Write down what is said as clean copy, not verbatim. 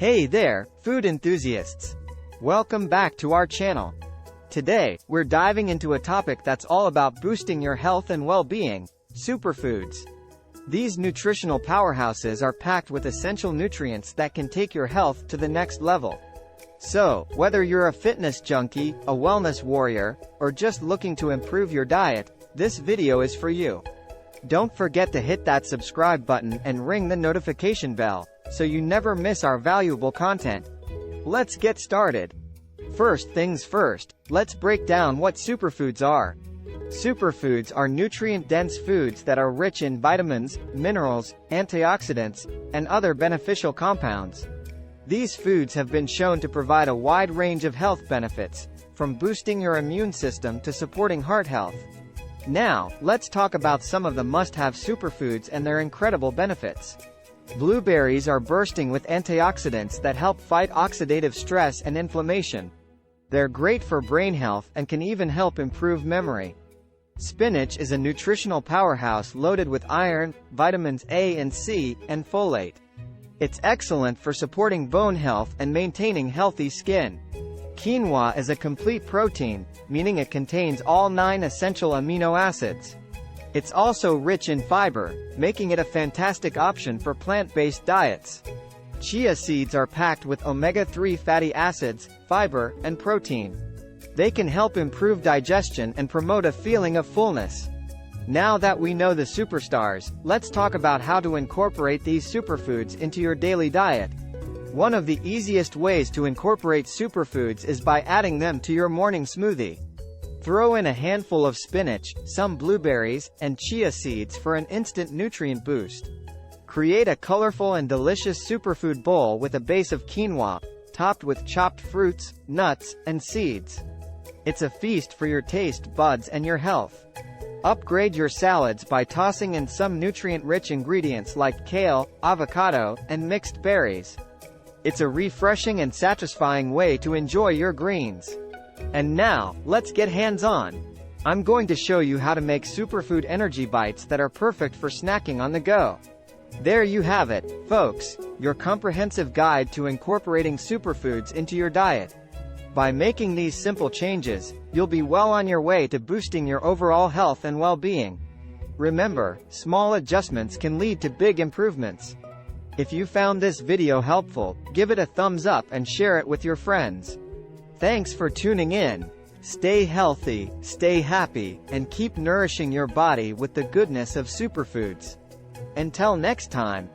Hey there, food enthusiasts! Welcome back to our channel. Today, we're diving into a topic that's all about boosting your health and well-being: superfoods. These nutritional powerhouses are packed with essential nutrients that can take your health to the next level. So, whether you're a fitness junkie, a wellness warrior, or just looking to improve your diet, this video is for you. Don't forget to hit that subscribe button and ring the notification bell, so you never miss our valuable content. Let's get started. First things first, let's break down what superfoods are. Superfoods are nutrient-dense foods that are rich in vitamins, minerals, antioxidants, and other beneficial compounds. These foods have been shown to provide a wide range of health benefits, from boosting your immune system to supporting heart health. Now, let's talk about some of the must-have superfoods and their incredible benefits. Blueberries are bursting with antioxidants that help fight oxidative stress and inflammation. They're great for brain health and can even help improve memory. Spinach is a nutritional powerhouse loaded with iron, vitamins A and C, and folate. It's excellent for supporting bone health and maintaining healthy skin. Quinoa is a complete protein, meaning it contains all 9 essential amino acids. It's also rich in fiber, making it a fantastic option for plant-based diets. Chia seeds are packed with omega-3 fatty acids, fiber, and protein. They can help improve digestion and promote a feeling of fullness. Now that we know the superstars, let's talk about how to incorporate these superfoods into your daily diet. One of the easiest ways to incorporate superfoods is by adding them to your morning smoothie. Throw in a handful of spinach, some blueberries, and chia seeds for an instant nutrient boost. Create a colorful and delicious superfood bowl with a base of quinoa, topped with chopped fruits, nuts, and seeds. It's a feast for your taste buds and your health. Upgrade your salads by tossing in some nutrient-rich ingredients like kale, avocado, and mixed berries. It's a refreshing and satisfying way to enjoy your greens. And now, let's get hands-on. I'm going to show you how to make superfood energy bites that are perfect for snacking on the go. There you have it, folks, your comprehensive guide to incorporating superfoods into your diet. By making these simple changes, you'll be well on your way to boosting your overall health and well-being. Remember, small adjustments can lead to big improvements. If you found this video helpful, give it a thumbs up and share it with your friends. Thanks for tuning in. Stay healthy, stay happy, and keep nourishing your body with the goodness of superfoods. Until next time.